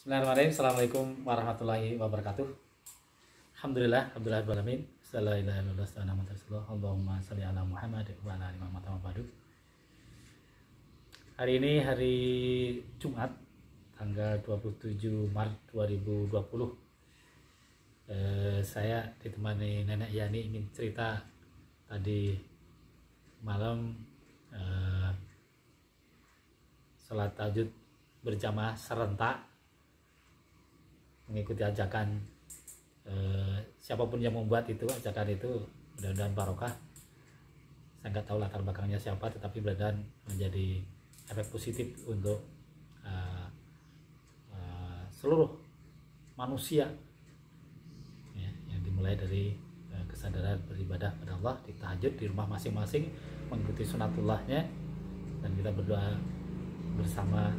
Bismillahirrahmanirrahim. Assalamualaikum warahmatullahi wabarakatuh. Alhamdulillahirrahmanirrahim. Allahumma sholli ala Muhammad wa ala ali Muhammad. Hari ini hari Jumat, tanggal 27 Maret 2020. Saya ditemani Nenek Yani ingin cerita tadi malam sholat tahajud berjamaah serentak mengikuti ajakan siapapun yang membuat itu ajakan itu, mudah-mudahan barokah. Saya nggak tahu latar belakangnya siapa, tetapi mudah-mudahan menjadi efek positif untuk seluruh manusia ya, yang dimulai dari kesadaran beribadah pada Allah di tahajud di rumah masing-masing, mengikuti sunatullahnya, dan kita berdoa bersama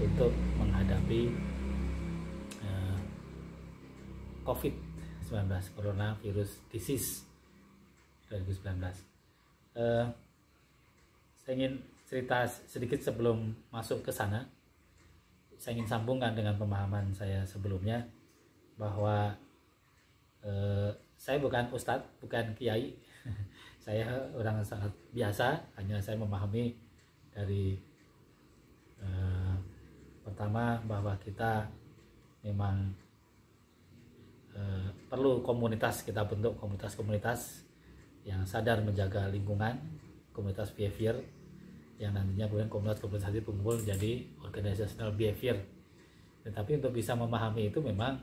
untuk menghadapi COVID-19, Coronavirus Disease 2019. Saya ingin cerita sedikit sebelum masuk ke sana. Saya ingin sambungkan dengan pemahaman saya sebelumnya bahwa saya bukan ustadz, bukan kiai. Saya orang sangat biasa, hanya saya memahami dari pertama bahwa kita memang perlu komunitas, kita bentuk komunitas-komunitas yang sadar menjaga lingkungan, komunitas behavior yang nantinya kemudian komunitas-komunitas itu berkumpul jadi organizational behavior. Tetapi untuk bisa memahami itu memang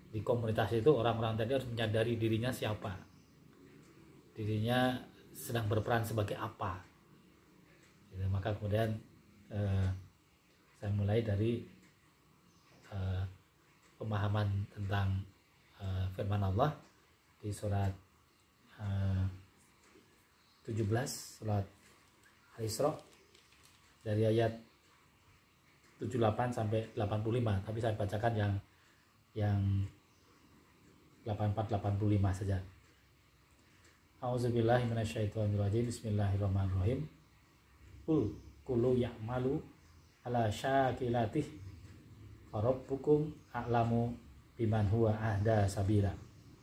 di komunitas itu orang-orang tadi harus menyadari dirinya siapa, dirinya sedang berperan sebagai apa. Maka kemudian saya mulai dari pemahaman tentang firman Allah di surat 17 surat Al-Isra dari ayat 78 sampai 85, tapi saya bacakan yang 84 85 saja. A'udzubillahi minasyaitonirrajim. Bismillahirrahmanirrahim. Kullu ya'malu ala syakilatih farabbukum a'lamu biman huwa ahda sabila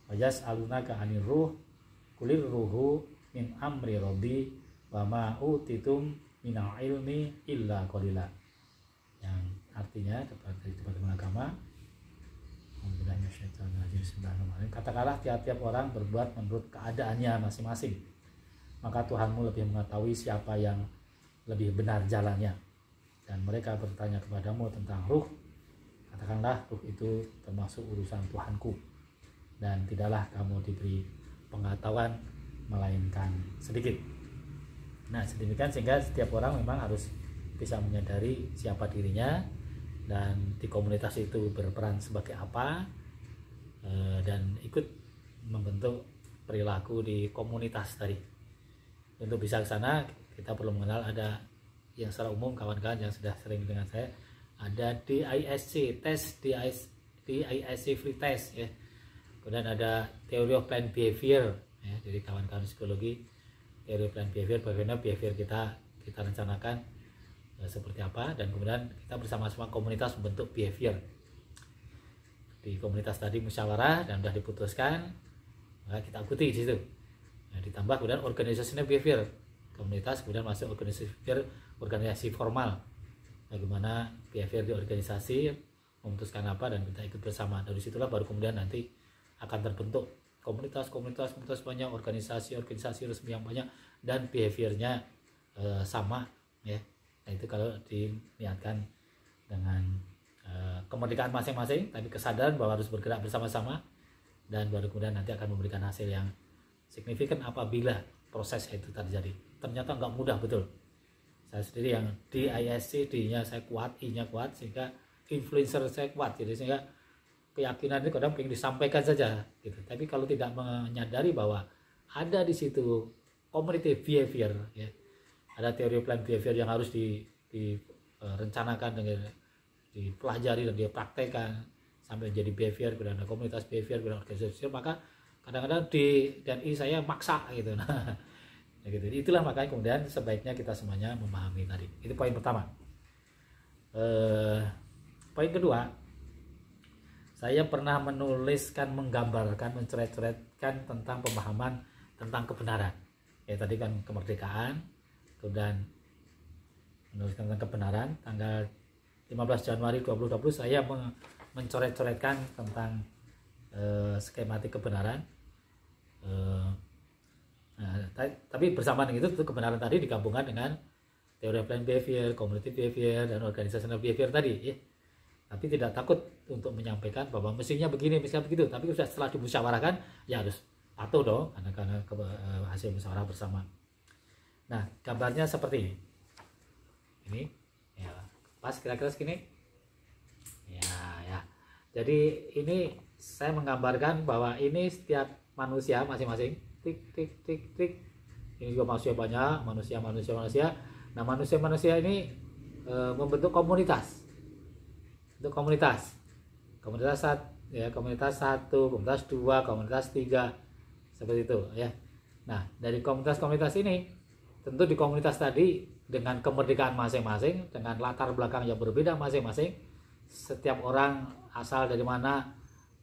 wa yas'alunaka 'anir ruh kulir ruhu min amri rabbi wa ma utitum minal ilmi illa qalila, yang artinya dari teman-teman agama, katakanlah tiap-tiap orang berbuat menurut keadaannya masing-masing, maka Tuhanmu lebih mengetahui siapa yang lebih benar jalannya. Dan mereka bertanya kepadamu tentang ruh, katakanlah ruh itu termasuk urusan Tuhanku, dan tidaklah kamu diberi pengetahuan melainkan sedikit. Nah, sedemikian sehingga setiap orang memang harus bisa menyadari siapa dirinya dan di komunitas itu berperan sebagai apa, dan ikut membentuk perilaku di komunitas tadi. Untuk bisa ke sana kita perlu mengenal, ada yang secara umum kawan-kawan yang sudah sering dengan saya, ada DISC test, DISC free test ya. Kemudian ada theory of planned behavior ya. Jadi kawan-kawan psikologi, theory of planned behavior, bagaimana behavior kita rencanakan seperti apa, dan kemudian kita bersama-sama komunitas membentuk behavior. Di komunitas tadi musyawarah dan sudah diputuskan, maka kita ikuti di situ. Nah, ditambah kemudian organizational behavior, komunitas kemudian masuk organisasi formal, bagaimana behavior di organisasi, memutuskan apa dan kita ikut bersama. Dari situlah baru kemudian nanti akan terbentuk komunitas banyak, organisasi resmi yang banyak, dan behaviornya sama ya. Nah, itu kalau diniatkan dengan kemerdekaan masing-masing, tapi kesadaran bahwa harus bergerak bersama-sama, dan baru kemudian nanti akan memberikan hasil yang signifikan apabila proses itu terjadi. Ternyata nggak mudah betul. Saya sendiri yang di ISC, D-nya saya kuat, I-nya kuat, sehingga influencer saya kuat, jadi sehingga keyakinan itu kadang ingin disampaikan saja gitu. Tapi kalau tidak menyadari bahwa ada di situ community behavior ya, ada teori plan behavior yang harus direncanakan dengan dipelajari dan dipraktekkan sampai menjadi behavior, kemudian ada komunitas behavior, kemudian organisasi, maka kadang-kadang D dan I saya maksa gitu. Nah, ya gitu. Itulah makanya kemudian sebaiknya kita semuanya memahami tadi. Itu poin pertama. Poin kedua, saya pernah menuliskan, menggambarkan, mencoret-coretkan tentang pemahaman tentang kebenaran. Ya tadi kan kemerdekaan, kemudian menuliskan tentang kebenaran. Tanggal 15 Januari 2020 saya mencoret-coretkan tentang skematik kebenaran. Tapi bersamaan dengan itu kebenaran tadi digabungkan dengan teori applied behavior, cognitive behavior, dan organizational behavior tadi. Ya. Tapi tidak takut untuk menyampaikan bahwa mestinya begini, mestinya begitu. Tapi setelah dimusyawarahkan, ya harus patuh dong, karena hasil musyawarah bersama. Nah, gambarnya seperti ini. Ini, ya, pas kira-kira segini. Ya. Jadi ini saya menggambarkan bahwa ini setiap manusia masing-masing, tik. Ini juga manusia banyak, manusia. Nah, manusia ini membentuk komunitas. Untuk komunitas 1, komunitas 2, komunitas 3, seperti itu ya. Nah, dari komunitas ini tentu di komunitas tadi dengan kemerdekaan masing-masing, dengan latar belakang yang berbeda masing-masing, setiap orang asal dari mana,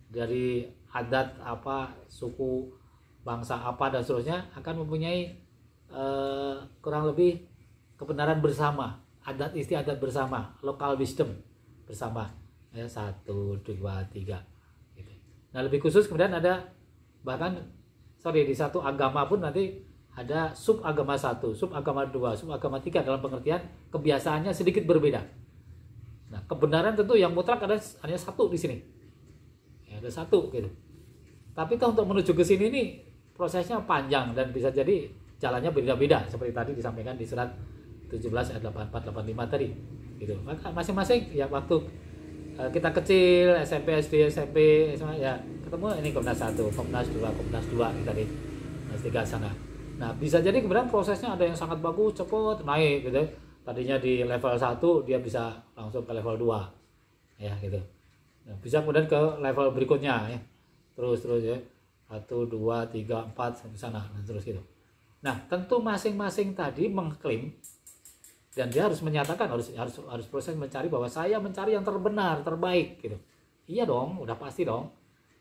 dari adat apa, suku, bangsa apa dan seterusnya akan mempunyai kurang lebih kebenaran bersama, adat istiadat bersama, local wisdom bersama ya, 1, 2, 3 gitu. Nah lebih khusus kemudian ada di satu agama pun nanti ada sub agama 1, sub agama 2, sub agama 3 dalam pengertian kebiasaannya sedikit berbeda. Nah kebenaran tentu yang mutlak hanya satu di sini ya, ada satu gitu. Tapi untuk menuju ke sini ini prosesnya panjang dan bisa jadi jalannya beda-beda seperti tadi disampaikan di surat 17 ayat 84 85 tadi gitu. Maka masing-masing ya waktu kita kecil SMP, SD, SMP SMA, ya ketemu ini Komnas 1, Komnas 2 tadi Komnas 3 sana. Nah bisa jadi kemudian prosesnya ada yang sangat bagus, cepat naik gitu. Tadinya di level 1 dia bisa langsung ke level 2 ya gitu. Nah, bisa kemudian ke level berikutnya ya, terus ya 1, 2, 3, 4 sampai sana dan terus gitu. Nah tentu masing-masing tadi mengklaim dan dia harus menyatakan, harus proses mencari bahwa saya mencari yang terbenar, terbaik gitu. Iya dong, udah pasti dong.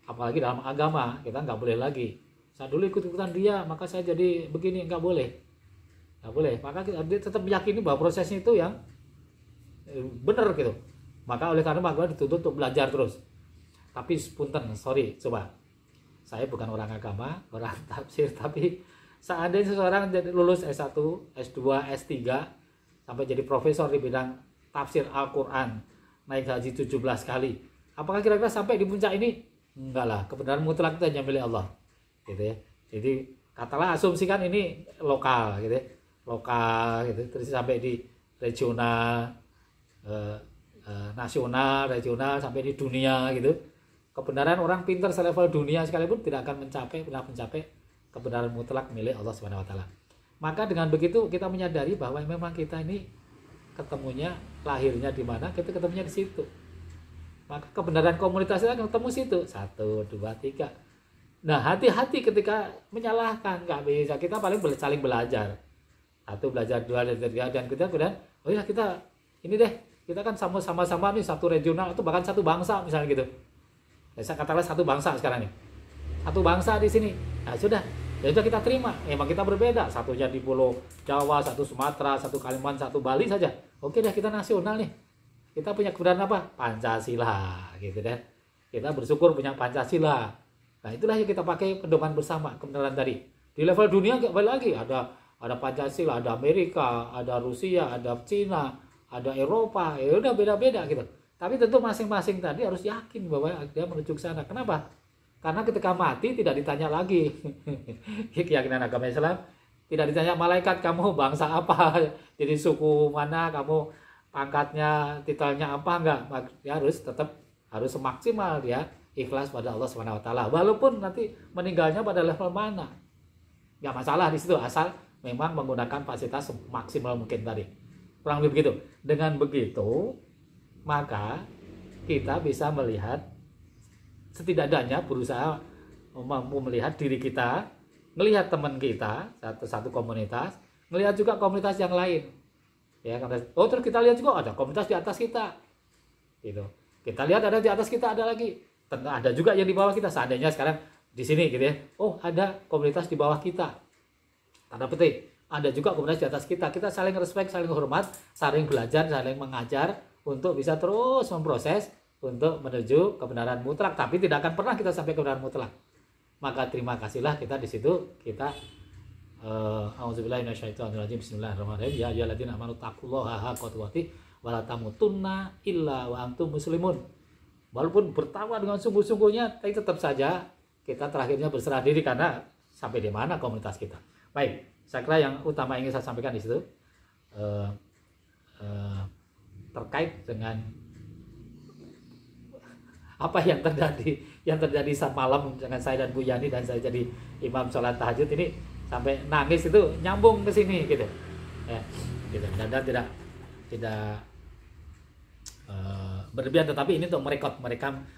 Apalagi dalam agama kita nggak boleh lagi saya dulu ikut-ikutan dia maka saya jadi begini, nggak boleh. Maka dia tetap meyakini bahwa prosesnya itu yang benar gitu. Maka oleh karena agama dituntut untuk belajar terus. Tapi coba saya bukan orang agama, orang tafsir, tapi seandainya seseorang lulus S1, S2, S3 sampai jadi profesor di bidang tafsir Al-Quran, naik haji 17 kali, apakah kira-kira sampai di puncak ini? Enggak lah, kebenaran mutlak itu hanya milik Allah gitu ya. Jadi katalah asumsikan ini lokal gitu terus sampai di regional, nasional, regional, sampai di dunia gitu. Kebenaran orang pintar selevel dunia sekalipun tidak akan pernah mencapai kebenaran mutlak milik Allah Subhanahu wa taala. Maka dengan begitu kita menyadari bahwa memang kita ini ketemunya, lahirnya di mana, kita ketemunya di situ. Maka kebenaran komunitas kita ketemu situ. 1, 2, 3. Nah hati-hati ketika menyalahkan, nggak bisa. Kita paling saling belajar. 1 belajar, 2 belajar, 3, dan kita kemudian oh ya kita ini deh, kita kan sama-sama nih satu regional atau bahkan satu bangsa misalnya gitu. Saya katakan satu bangsa sekarang nih. Satu bangsa di sini. Nah sudah. Ya sudah kita terima, emang kita berbeda, satunya di Pulau Jawa, satu Sumatera, satu Kalimantan, satu Bali saja. Oke deh kita nasional nih. Kita punya kebenaran apa? Pancasila gitu deh. Kita bersyukur punya Pancasila. Nah itulah yang kita pakai pedoman bersama kebenaran tadi. Di level dunia nggak balik lagi, ada Pancasila, ada Amerika, ada Rusia, ada Cina, ada Eropa, ya udah beda-beda gitu. Tapi tentu masing-masing tadi harus yakin bahwa dia menuju ke sana. Kenapa? Karena ketika mati tidak ditanya lagi. Keyakinan agama Islam tidak ditanya malaikat kamu bangsa apa, jadi suku mana, kamu pangkatnya, titelnya apa, enggak. Dia harus semaksimal dia ikhlas pada Allah Subhanahu wa taala. Walaupun nanti meninggalnya pada level mana. Enggak masalah di situ asal memang menggunakan fasilitas maksimal mungkin tadi. Kurang lebih begitu. Dengan begitu maka kita bisa melihat, setidaknya berusaha melihat diri kita, melihat teman kita, satu komunitas, melihat juga komunitas yang lain. Ya, terus kita lihat juga ada komunitas di atas kita. Gitu. Kita lihat ada di atas kita ada lagi. Ada juga yang di bawah kita. Seandainya sekarang di sini gitu ya. Oh, ada komunitas di bawah kita. Tanda petik. Ada juga komunitas di atas kita. Kita saling respect, saling hormat, saling belajar, saling mengajar untuk bisa terus memproses untuk menuju kebenaran mutlak. Tapi tidak akan pernah kita sampai kebenaran mutlak. Maka terima kasihlah kita di situ kita auzubillahi minasyaitonirrajim. Bismillahirrahmanirrahim. Ya ayyuhalladzina amanu taqullaha haqqa tuqatih wa la tamutunna illa wa antum muslimun. Walaupun bertakwa dengan sungguh-sungguhnya, tapi tetap saja kita terakhirnya berserah diri karena sampai di mana komunitas kita. Baik. Saya kira yang utama ingin saya sampaikan di situ terkait dengan apa yang terjadi saat malam dengan saya dan Bu Yani, dan saya jadi imam sholat tahajud ini sampai nangis itu nyambung ke sini gitu ya, gitu. Dan tidak berlebihan, tetapi ini untuk merekam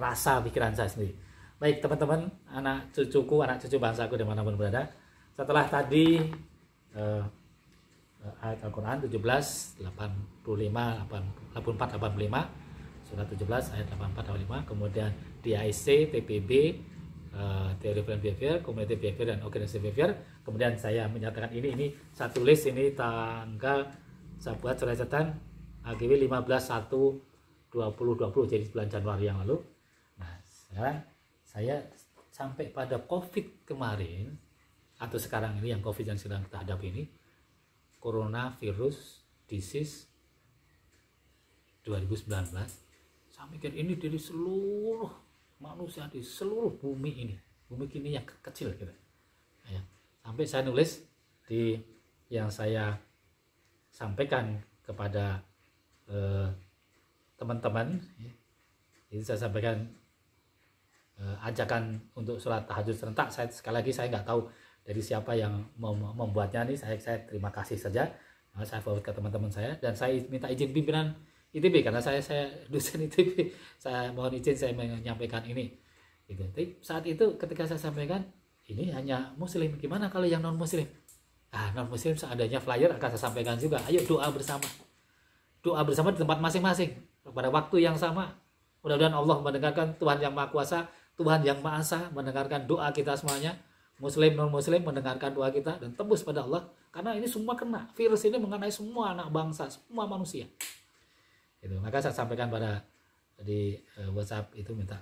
rasa pikiran saya sendiri. Baik teman-teman, anak cucu bangsaku dimanapun berada, setelah tadi ayat Al-Quran 17, 85, 84, 85, surat 17 ayat 84, 85, kemudian DIC, TPB, Theory of Behavior, Cognitive Behavior, dan Organizational Behavior. Kemudian saya menyatakan ini saya tulis ini tanggal, saya buat surat catatan AGW 15/1/2020, jadi bulan Januari yang lalu. Nah sekarang saya sampai pada COVID kemarin, atau sekarang ini yang COVID yang sedang kita hadapi ini, coronavirus disease 2019. Saya mikir ini dari seluruh manusia di seluruh bumi ini, bumi kini yang kecil gitu ya. Sampai saya nulis di yang saya sampaikan kepada teman-teman ya. Jadi saya sampaikan ajakan untuk sholat tahajud serentak. Sekali lagi saya nggak tahu dari siapa yang membuatnya nih, saya terima kasih saja. Nah, saya forward ke teman-teman saya, dan saya minta izin pimpinan ITB karena saya dosen ITB. Saya mohon izin saya menyampaikan ini. Gitu. Tapi saat itu ketika saya sampaikan ini hanya muslim, gimana kalau yang non muslim? Non muslim seadanya flyer akan saya sampaikan juga. Ayo doa bersama di tempat masing-masing pada waktu yang sama. Mudah-mudahan Allah mendengarkan, Tuhan yang Maha Kuasa, Tuhan yang Maha Esa mendengarkan doa kita semuanya. Muslim non muslim mendengarkan doa kita dan tembus pada Allah, karena ini semua kena, virus ini mengenai semua anak bangsa, semua manusia gitu. Maka saya sampaikan pada di WhatsApp itu, minta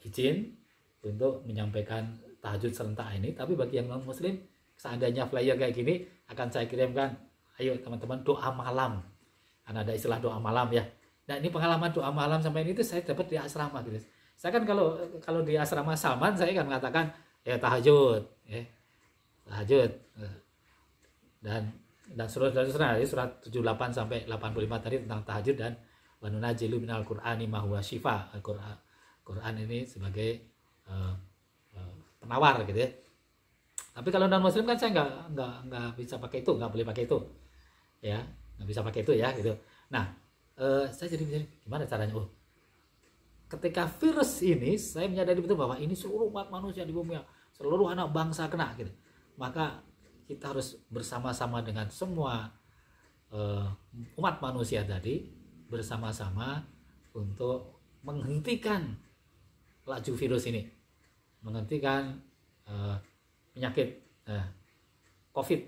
izin untuk menyampaikan tahajud serentak ini. Tapi bagi yang non muslim, seandainya flyer kayak gini akan saya kirimkan, ayo teman-teman doa malam, karena ada istilah doa malam ya. Nah ini pengalaman doa malam sampai ini itu saya dapat di asrama gitu. Saya kan kalau di asrama Salman, saya kan mengatakan ya tahajud, ya tahajud, dan surat 78 sampai 85 tadi tentang tahajud, dan wa nunajilu minal Qur'ani ma huwa syifa. Quran ini sebagai penawar gitu ya. Tapi kalau non muslim kan saya nggak bisa pakai itu, nggak boleh pakai itu, ya nggak bisa pakai itu ya gitu. Nah saya jadi mikir gimana caranya. Ketika virus ini, saya menyadari betul bahwa ini seluruh umat manusia di bumi, seluruh anak bangsa kena gitu. Maka kita harus bersama-sama dengan semua umat manusia tadi, bersama-sama untuk menghentikan laju virus ini, menghentikan penyakit COVID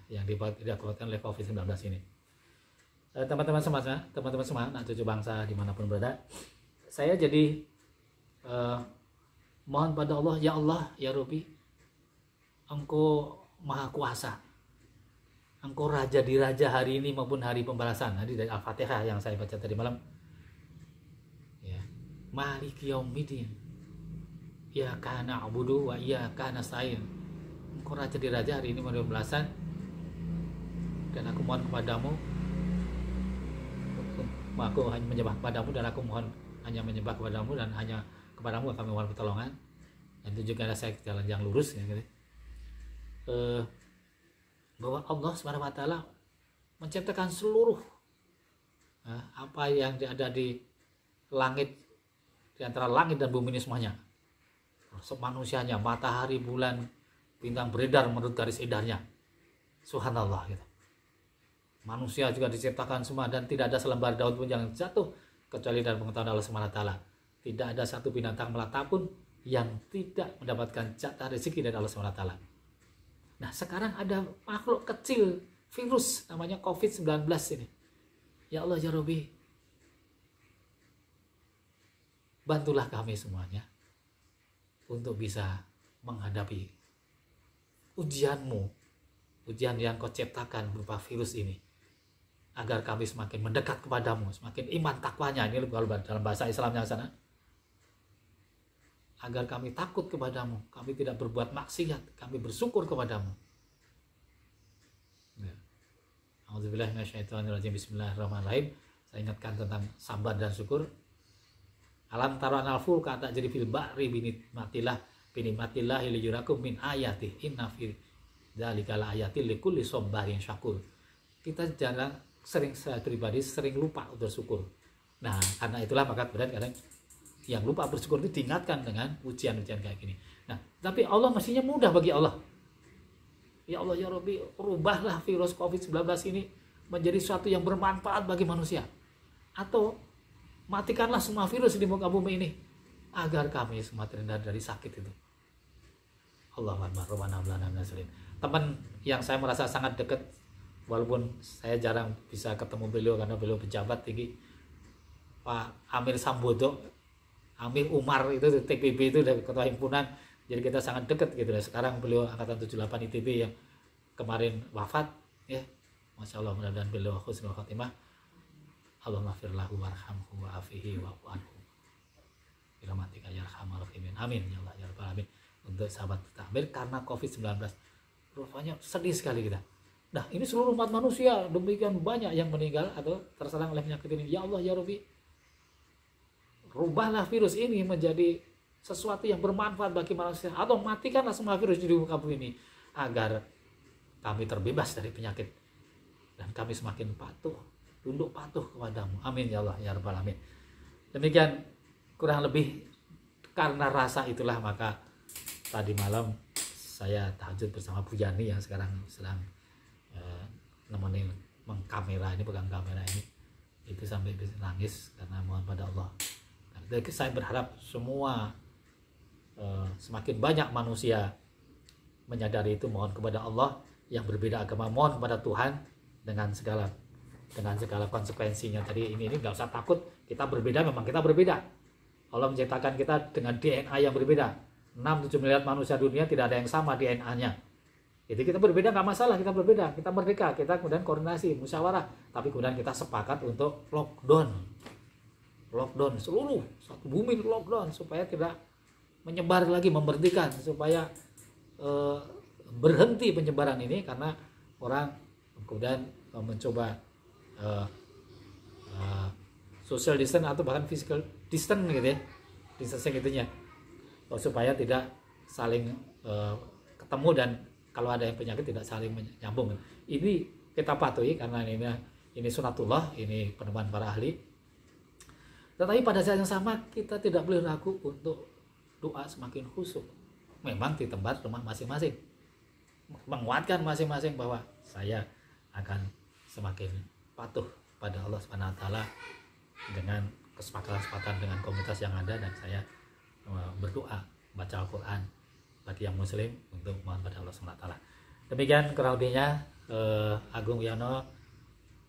yang diakibatkan oleh COVID-19 ini. Teman-teman semua, anak cucu bangsa dimanapun berada, saya jadi mohon pada Allah, ya Allah, ya Rabbi, Engkau Maha Kuasa, Engkau Raja di Raja hari ini maupun hari pembalasan. Tadi dari Al-Fatihah yang saya baca tadi malam. Ya. Maliki yaumiddin, iyyaka na'budu wa iyyaka nasta'in. Engkau Raja di Raja hari ini maupun pembalasan, dan aku mohon kepadamu, aku hanya menyembah kepadamu, dan aku mohon hanya menyembah kepadamu, dan hanya kepadamu kami mohon pertolongan, dan tunjukkanlah saya jalan yang lurus ya, gitu. Bahwa Allah SWT menciptakan seluruh apa yang ada di langit, di antara langit dan bumi ini semuanya, manusianya, matahari, bulan, bintang beredar menurut garis edarnya. Subhanallah gitu. Manusia juga diciptakan semua dan tidak ada selembar daun pun yang jatuh kecuali dari pengetahuan Allah SWT. Tidak ada satu binatang melata pun yang tidak mendapatkan jatah rezeki dari Allah SWT. Nah, sekarang ada makhluk kecil, virus namanya COVID-19 ini. Ya Allah ya Rabbi, bantulah kami semuanya untuk bisa menghadapi ujian-Mu, ujian yang Kau ciptakan berupa virus ini, agar kami semakin mendekat kepadamu, semakin iman takwanya, ini kalau dalam bahasa Islamnya sana, agar kami takut kepadamu, kami tidak berbuat maksiat, kami bersyukur kepadamu. A'udzubillahi minasyaitonirrajim. Bismillahirrahmanirrahim. Saya ingatkan tentang sabar dan syukur. Alam taro anal fulka tak jadi fil ba'ri binimatilah liyurakum min ayati inna fi dzalika la ayatil likulli sabarin syakur. Kita saya pribadi sering lupa untuk bersyukur. Nah, karena itulah maka kemudian kadang yang lupa bersyukur itu diingatkan dengan ujian-ujian kayak gini. Nah, tapi Allah mestinya mudah bagi Allah. Ya Allah ya Rabbi, rubahlah virus COVID-19 ini menjadi sesuatu yang bermanfaat bagi manusia. Atau matikanlah semua virus di muka bumi ini agar kami semua terhindar dari sakit itu. Allahu Akbar. Teman yang saya merasa sangat dekat, walaupun saya jarang bisa ketemu beliau karena beliau pejabat tinggi, Pak Amir Sambodo, Amir Umar itu TPB itu dari ketua himpunan, jadi kita sangat dekat gitu. Sekarang beliau angkatan 78 ITB yang kemarin wafat ya. Masya Allah, mudah-mudahan beliau husnul khotimah. Allahumma fir lahu warhamhu wa'afihi wa'fu anhu birahmatika ya arhamar rahimin. Amin ya Allah ya rabbal alamin. Untuk sahabat kita Amir karena COVID-19 rupanya sedih sekali kita. Nah, ini seluruh umat manusia demikian banyak yang meninggal atau terserang oleh penyakit ini. Ya Allah ya Rabbi, rubahlah virus ini menjadi sesuatu yang bermanfaat bagi manusia, atau matikanlah semua virus di muka bumi ini agar kami terbebas dari penyakit dan kami semakin patuh, tunduk patuh kepadamu. Amin ya Allah ya rabbal alamin. Demikian kurang lebih, karena rasa itulah maka tadi malam saya tahajud bersama Bu Yani yang sekarang sedang nemenin mengkamera ini, pegang kamera ini, itu sampai bisa nangis karena mohon pada Allah. Jadi saya berharap semua semakin banyak manusia menyadari itu, mohon kepada Allah, yang berbeda agama mohon kepada Tuhan dengan segala konsekuensinya. Tadi ini nggak usah takut, kita berbeda, memang kita berbeda. Allah menciptakan kita dengan DNA yang berbeda. 6-7 miliar manusia dunia tidak ada yang sama DNA-nya. Jadi kita berbeda nggak masalah, kita berbeda, kita merdeka, kita kemudian koordinasi, musyawarah, tapi kemudian kita sepakat untuk lockdown seluruh satu bumi, lockdown supaya tidak menyebar lagi, memberhentikan supaya berhenti penyebaran ini, karena orang kemudian mencoba social distance atau bahkan physical distance gitu ya, distancing itunya, supaya tidak saling ketemu dan kalau ada yang penyakit tidak saling menyambung. Ini kita patuhi karena ini sunatullah, ini penemuan para ahli. Tetapi pada saat yang sama kita tidak boleh ragu untuk doa semakin khusyuk. Memang di tempat rumah masing-masing, menguatkan masing-masing bahwa saya akan semakin patuh pada Allah Subhanahu wa taala dengan kesepakatan dengan komunitas yang ada, dan saya berdoa baca Al-Qur'an bagi yang muslim untuk mohon pada Allah Subhanahu wa taala. Demikian kurang lebihnya. Agung Wiono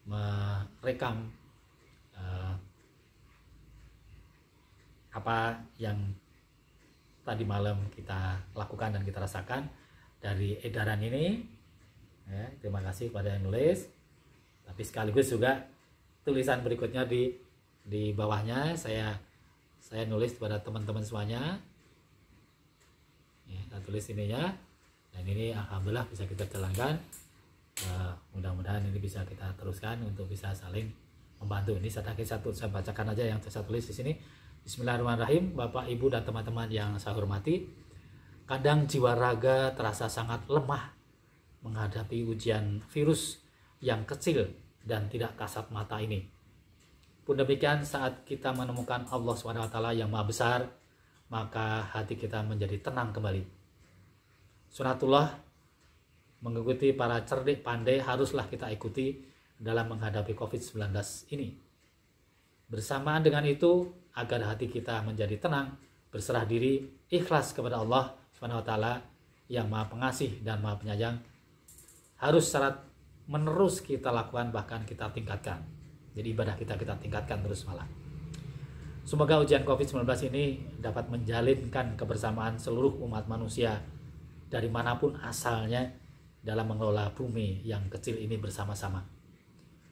merekam apa yang tadi malam kita lakukan dan kita rasakan dari edaran ini ya. Terima kasih pada yang nulis, tapi sekaligus juga tulisan berikutnya di bawahnya saya nulis kepada teman-teman semuanya ya, kita tulis ininya, dan ini alhamdulillah bisa kita jalankan. Mudah-mudahan ini bisa kita teruskan untuk bisa saling membantu. Ini saya bacakan aja yang saya tulis di sini. Bismillahirrahmanirrahim. Bapak, Ibu, dan teman-teman yang saya hormati, kadang jiwa raga terasa sangat lemah menghadapi ujian virus yang kecil dan tidak kasat mata ini. Pun demikian, saat kita menemukan Allah SWT yang maha besar, maka hati kita menjadi tenang kembali. Sunatullah, mengikuti para cerdik pandai haruslah kita ikuti, dalam menghadapi COVID-19 ini. Bersamaan dengan itu, agar hati kita menjadi tenang, berserah diri, ikhlas kepada Allah Subhanahu wa taala yang Maha Pengasih dan Maha Penyayang, harus syarat menerus kita lakukan, bahkan kita tingkatkan. Jadi ibadah kita tingkatkan terus malah. Semoga ujian COVID-19 ini dapat menjalinkan kebersamaan seluruh umat manusia dari manapun asalnya dalam mengelola bumi yang kecil ini bersama-sama.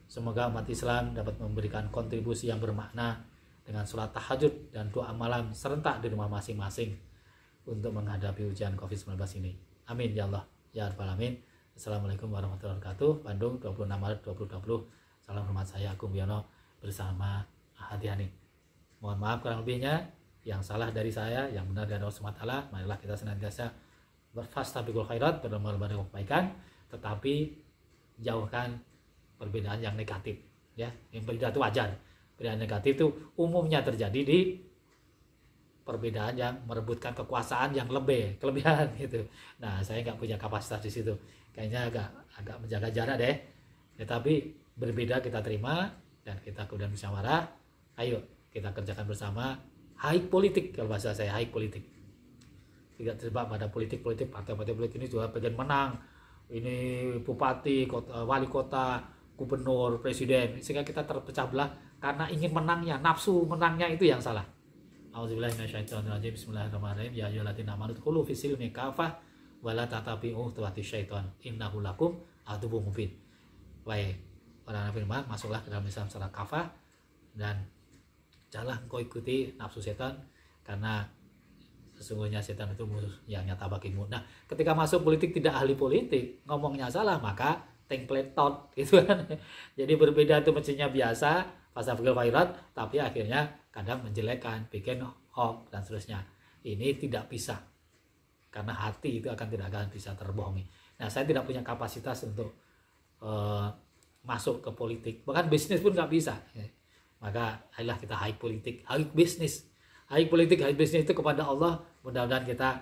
Semoga umat Islam dapat memberikan kontribusi yang bermakna dengan sholat tahajud dan doa malam serentak di rumah masing-masing untuk menghadapi ujian COVID-19 ini. Amin ya Allah ya Rabbal Alamin. Assalamualaikum warahmatullahi wabarakatuh. Bandung, 26 Maret 2020. Salam hormat, saya Agung Biono bersama Hati Hani. Mohon maaf kurang lebihnya, yang salah dari saya, yang benar dari Allah SWT. Marilah kita senantiasa berfastabiqul khairat, berlomba-lomba kebaikan, tetapi jauhkan perbedaan yang negatif. Ya, yang berbeda itu wajar. Perbedaan negatif itu umumnya terjadi di perbedaan yang merebutkan kekuasaan yang kelebihan gitu. Nah, saya nggak punya kapasitas di situ. Kayaknya agak menjaga jarak deh. Tetapi berbeda kita terima dan kita kemudian musyawarah. Ayo kita kerjakan bersama. Haik politik, kalau bahasa saya haik politik. Tidak terjebak pada politik-politik, partai-partai politik ini juga pengen menang. Ini bupati, wali kota, gubernur, presiden, sehingga kita terpecah belah karena ingin menangnya, nafsu menangnya itu yang salah. Auzubillahi minasyaitonirrajim. Bismillahirrahmanirrahim. Ya ayyuhalladzina amanu udkhulu fis silmi kafah wa la tatabi'u khutuwatisyaiton innahu lakum aduwwum mubin. Wahai para nabi firman, masuklah ke dalam Islam secara kafah dan janganlah engkau ikuti nafsu setan, karena sesungguhnya setan itu musuh yang nyata bagimu. Nah, ketika masuk politik tidak ahli politik, ngomongnya salah, maka template tot gitu kan. Jadi berbeda itu mestinya biasa, fastabiqul khairat, tapi akhirnya kadang menjelekkan, bikin hoax dan seterusnya. Ini tidak bisa, karena hati itu tidak akan bisa terbohongi. Nah, saya tidak punya kapasitas untuk masuk ke politik, bahkan bisnis pun nggak bisa. Maka ayolah kita haik politik, haik bisnis. Haik politik, haik bisnis itu kepada Allah. Mudah-mudahan kita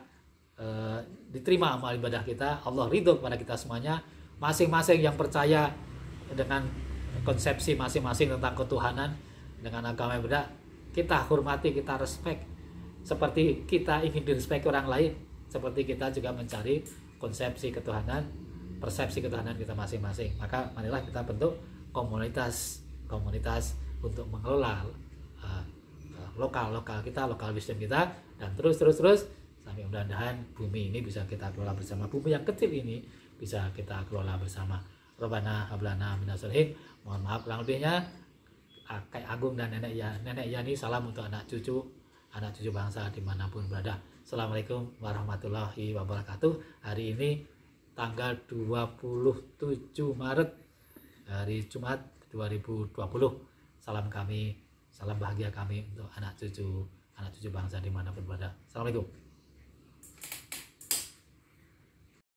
diterima amal ibadah kita, Allah ridho kepada kita semuanya. Masing-masing yang percaya dengan konsepsi masing-masing tentang ketuhanan, dengan agama yang berbeda, kita hormati, kita respect. Seperti kita ingin direspek orang lain, seperti kita juga mencari konsepsi ketuhanan, persepsi ketuhanan kita masing-masing. Maka marilah kita bentuk komunitas untuk mengelola lokal kita, lokal wisdom kita, dan terus sampai mudah-mudahan bumi ini bisa kita kelola bersama. Bumi yang kecil ini bisa kita kelola bersama. Rabbana hablana minas solihin. Mohon maaf kurang lebihnya. Kakek Agung dan Nenek Yani, salam untuk anak cucu bangsa dimanapun berada. Assalamualaikum warahmatullahi wabarakatuh. Hari ini tanggal 27 Maret, hari Jumat 2020. Salam kami, salam bahagia kami untuk anak cucu bangsa dimanapun berada. Assalamualaikum.